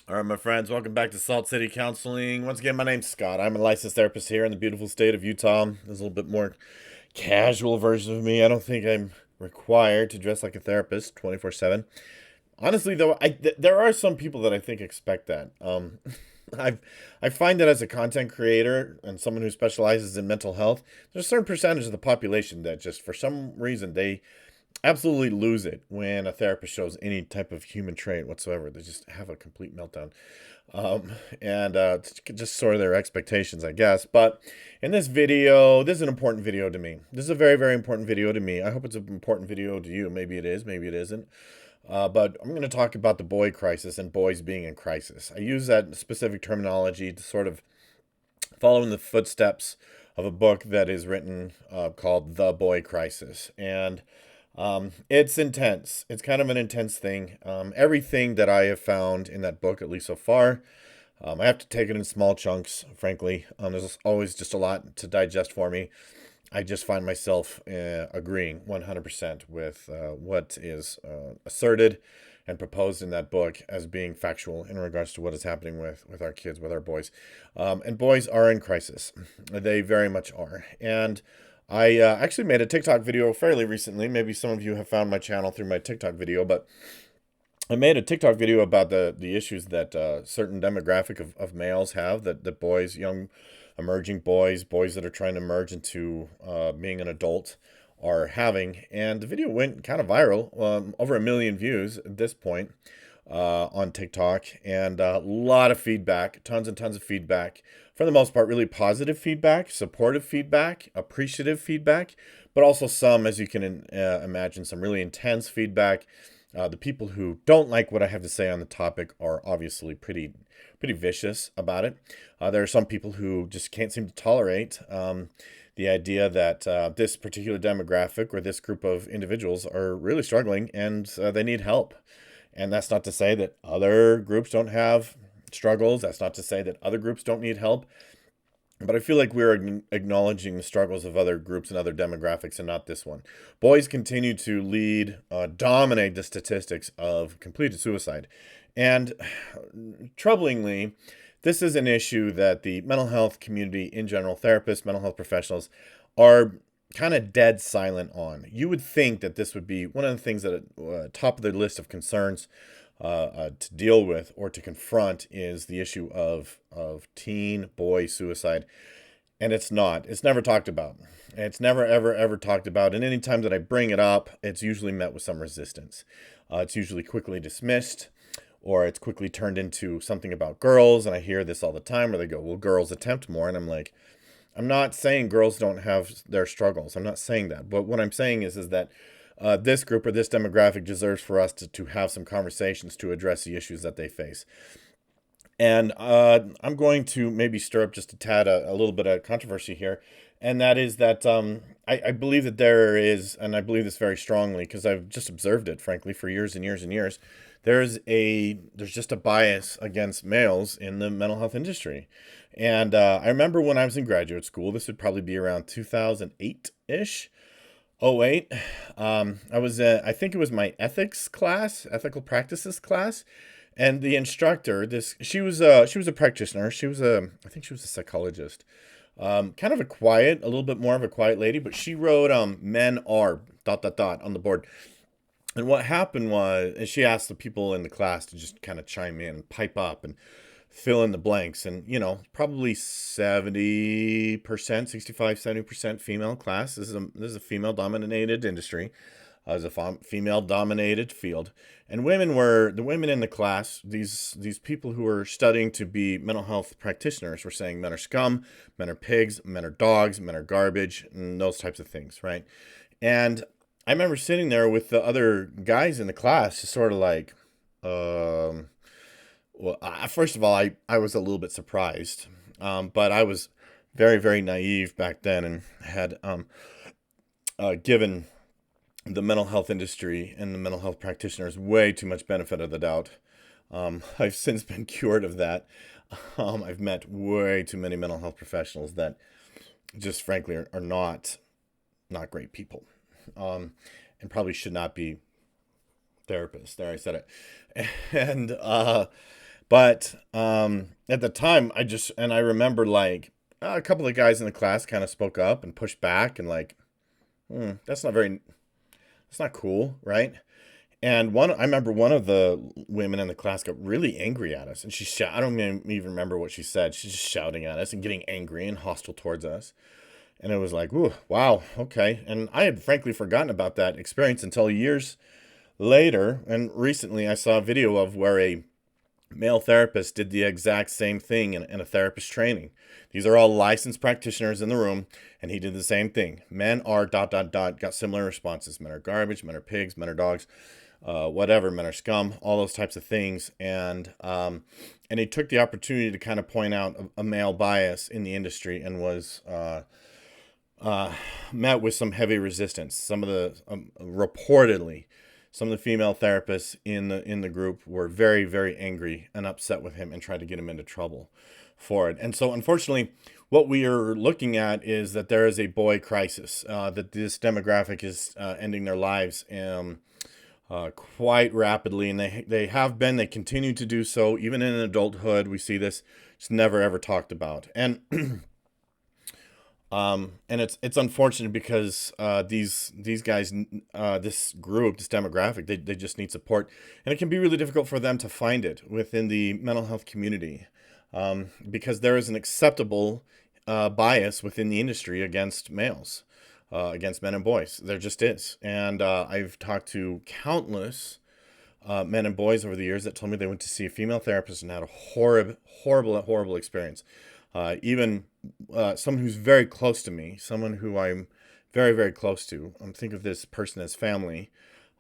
All right, my friends, welcome back to Salt City Counseling. Once again, my name's Scott. I'm a licensed therapist here in the beautiful state of Utah. There's a little bit more casual version of me. I don't think I'm required to dress like a therapist 24/7. Honestly, though, there are some people that I think expect that. I I find that as a content creator and someone who specializes in mental health, there's a certain percentage of the population that just for some reason they absolutely lose it when a therapist shows any type of human trait whatsoever. They just have a complete meltdown. And it's just sort of their expectations, I guess. But in this video, this is an important video to me. This is a very, very important video to me. I hope it's an important video to you. Maybe it is, maybe it isn't. But I'm going to talk about the boy crisis and boys being in crisis. I use that specific terminology to sort of follow in the footsteps of a book that is written called The Boy Crisis. And it's intense. It's kind of an intense thing. Everything that I have found in that book, at least so far, I have to take it in small chunks, frankly. There's always just a lot to digest for me. I just find myself agreeing 100% with what is asserted and proposed in that book as being factual in regards to what is happening with our kids, with our boys. And boys are in crisis. They very much are. And I actually made a TikTok video fairly recently. Maybe some of you have found my channel through my TikTok video, but I made a TikTok video about the issues that certain demographic of males have, that boys, young emerging boys that are trying to merge into being an adult are having. And the video went kind of viral, over 1 million views at this point on TikTok, and a lot of feedback, tons and tons of feedback. For the most part, really positive feedback, supportive feedback, appreciative feedback, but also some, as you can imagine, some really intense feedback. The people who don't like what I have to say on the topic are obviously pretty vicious about it. There are some people who just can't seem to tolerate the idea that this particular demographic or this group of individuals are really struggling and they need help. And that's not to say that other groups don't have struggles. That's not to say that other groups don't need help. But I feel like we're acknowledging the struggles of other groups and other demographics and not this one. Boys continue to dominate the statistics of completed suicide. And troublingly, this is an issue that the mental health community in general, therapists, mental health professionals, are kind of dead silent on. You would think that this would be one of the things that top of the list of concerns to deal with or to confront is the issue of teen boy suicide. And it's not. It's never talked about. It's never, ever, ever talked about. And any time that I bring it up, it's usually met with some resistance. It's usually quickly dismissed, or it's quickly turned into something about girls. And I hear this all the time where they go, well, girls attempt more. And I'm like, I'm not saying girls don't have their struggles. I'm not saying that. But what I'm saying is that this group or this demographic deserves for us to have some conversations to address the issues that they face. And I'm going to maybe stir up just a tad a little bit of controversy here. And that is that I believe that there is, and I believe this very strongly because I've just observed it, frankly, for years and years and years. There's just a bias against males in the mental health industry. And I remember when I was in graduate school, this would probably be around 2008-ish. Oh wait, I think it was my ethics class, ethical practices class, and the instructor, she was a practitioner. I think she was a psychologist. Kind of a little bit more of a quiet lady, but she wrote men are dot dot dot on the board. And what happened was, and she asked the people in the class to just kind of chime in, pipe up, and fill in the blanks. And, probably 70%, 65, 70% female class. This is a female dominated industry. As a female dominated field. And the women in the class, these people who are studying to be mental health practitioners were saying men are scum, men are pigs, men are dogs, men are garbage, and those types of things, right? And I remember sitting there with the other guys in the class, just sort of like, first of all, I was a little bit surprised, but I was very, very naive back then and had given the mental health industry and the mental health practitioners way too much benefit of the doubt. I've since been cured of that. I've met way too many mental health professionals that just frankly are not great people, and probably should not be therapists. There, I said it. And But at the time, I remember like a couple of guys in the class kind of spoke up and pushed back and like, that's that's not cool, right? And I remember one of the women in the class got really angry at us, and I don't even remember what she said. She's just shouting at us and getting angry and hostile towards us. And it was like, ooh, wow, okay. And I had frankly forgotten about that experience until years later. And recently I saw a video of where a male therapist did the exact same thing in a therapist training. These are all licensed practitioners in the room, and he did the same thing. Men are ... got similar responses. Men are garbage, men are pigs, men are dogs, whatever, men are scum, all those types of things. And he took the opportunity to kind of point out a male bias in the industry and was met with some heavy resistance. Some of the reportedly, some of the female therapists in the group were very, very angry and upset with him and tried to get him into trouble for it. And so, unfortunately, what we are looking at is that there is a boy crisis. That this demographic is ending their lives quite rapidly, and they continue to do so even in adulthood. We see this. It's never ever talked about, and it's unfortunate because these guys, this group, this demographic, they just need support, and it can be really difficult for them to find it within the mental health community, because there is an acceptable bias within the industry against males, against men and boys. There just is, and I've talked to countless men and boys over the years that told me they went to see a female therapist and had a horrible experience. Even someone who's very close to me, someone who I'm very, very close to, think of this person as family,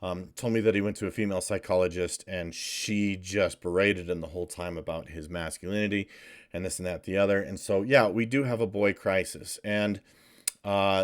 told me that he went to a female psychologist and she just berated him the whole time about his masculinity and this and that, the other. And so, yeah, we do have a boy crisis. And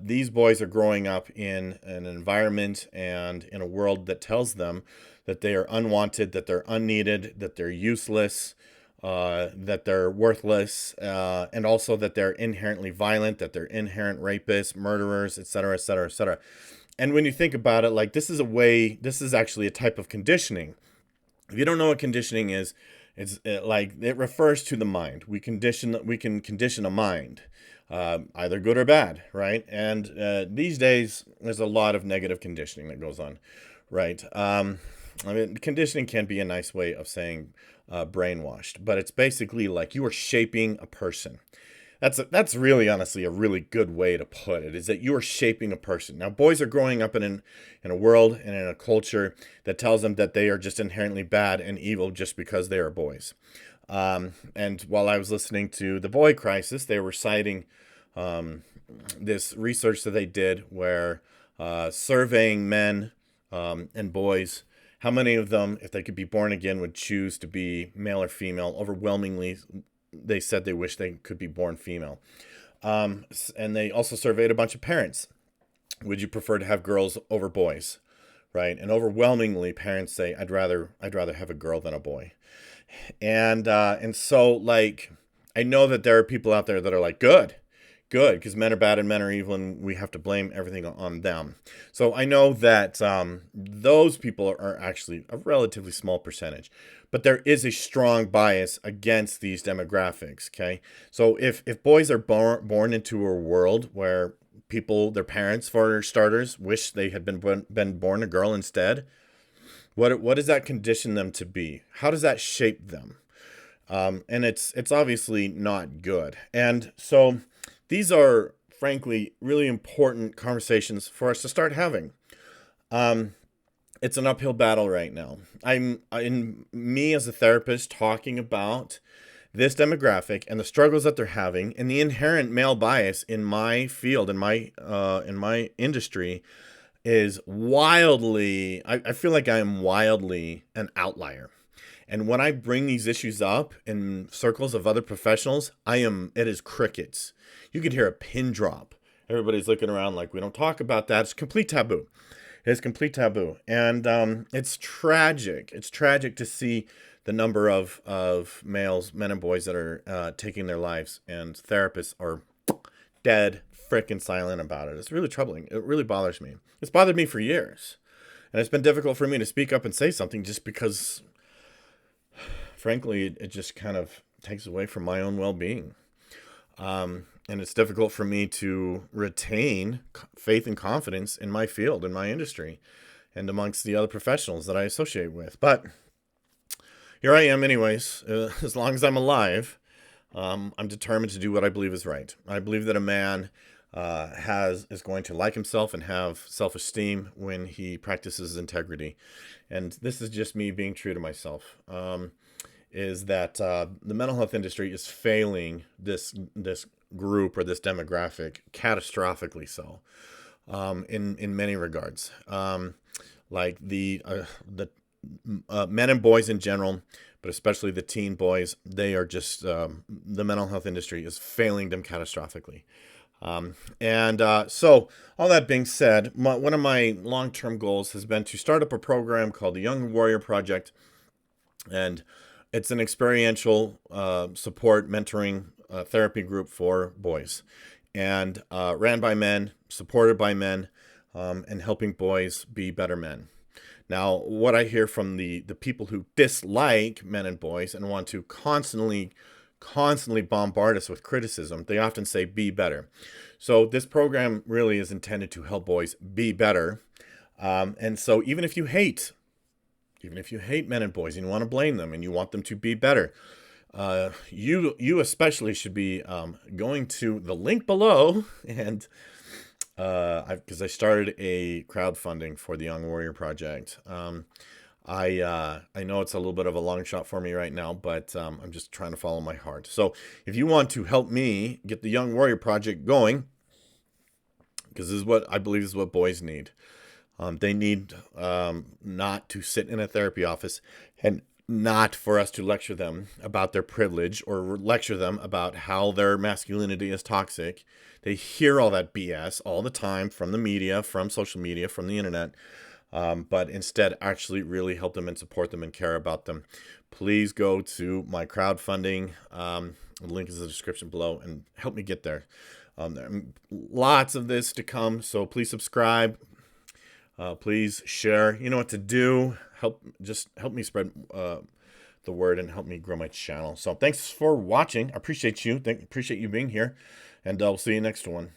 these boys are growing up in an environment and in a world that tells them that they are unwanted, that they're unneeded, that they're useless, that they're worthless, and also that they're inherently violent, that they're inherent rapists, murderers, etc., etc., etc. And when you think about it, like this is actually a type of conditioning. If you don't know what conditioning is, it refers to the mind. We can condition a mind, either good or bad, right? And these days, there's a lot of negative conditioning that goes on, right? I mean, conditioning can be a nice way of saying brainwashed, but it's basically like you are shaping a person. That's really honestly a really good way to put it, is that you are shaping a person. Now, boys are growing up in a world and in a culture that tells them that they are just inherently bad and evil just because they are boys. And while I was listening to The Boy Crisis, they were citing this research that they did where surveying men and boys, how many of them, if they could be born again, would choose to be male or female. Overwhelmingly, they said they wish they could be born female. And they also surveyed a bunch of parents. Would you prefer to have girls over boys? Right? And overwhelmingly, parents say, I'd rather have a girl than a boy. And so, like, I know that there are people out there that are like, good, because men are bad and men are evil, and we have to blame everything on them. So I know that those people are actually a relatively small percentage, but there is a strong bias against these demographics. Okay, so if boys are born into a world where their parents, for starters, wish they had been born a girl instead, what does that condition them to be? How does that shape them? And it's obviously not good. And so these are, frankly, really important conversations for us to start having. It's an uphill battle right now. Me as a therapist talking about this demographic and the struggles that they're having and the inherent male bias in my field, in my industry, is wildly, I feel like I am wildly an outlier. And when I bring these issues up in circles of other professionals, it is crickets. You could hear a pin drop. Everybody's looking around like, we don't talk about that. It's complete taboo. It's complete taboo. And it's tragic. It's tragic to see the number of men and boys that are taking their lives, and therapists are dead freaking silent about it. It's really troubling. It really bothers me. It's bothered me for years. And it's been difficult for me to speak up and say something just because frankly, it just kind of takes away from my own well-being. And it's difficult for me to retain faith and confidence in my field, in my industry, and amongst the other professionals that I associate with. But here I am, anyways. As long as I'm alive, I'm determined to do what I believe is right. I believe that a man is going to like himself and have self-esteem when he practices integrity. And this is just me being true to myself. Is that the mental health industry is failing this group or this demographic catastrophically so, in many regards. Like the men and boys in general, but especially the teen boys, they are just the mental health industry is failing them catastrophically. So all that being said, one of my long-term goals has been to start up a program called the Young Warrior Project, and it's an experiential support, mentoring, therapy group for boys, and ran by men, supported by men, and helping boys be better men. Now, what I hear from the people who dislike men and boys and want to constantly bombard us with criticism, they often say, be better. So this program really is intended to help boys be better. And so even if you hate men and boys and you want to blame them and you want them to be better, you especially should be going to the link below, and because I started a crowdfunding for the Young Warrior Project. I know it's a little bit of a long shot for me right now, but I'm just trying to follow my heart. So if you want to help me get the Young Warrior Project going, because this is what I believe is what boys need. They need not to sit in a therapy office and not for us to lecture them about their privilege or lecture them about how their masculinity is toxic. They hear all that BS all the time from the media, from social media, from the internet, but instead actually really help them and support them and care about them. Please go to my crowdfunding. The link is in the description below, and help me get there. There are lots of this to come, so please subscribe. Please share. You know what to do. Help me spread the word and help me grow my channel. So thanks for watching. I appreciate you. Appreciate you being here, and I'll see you next one.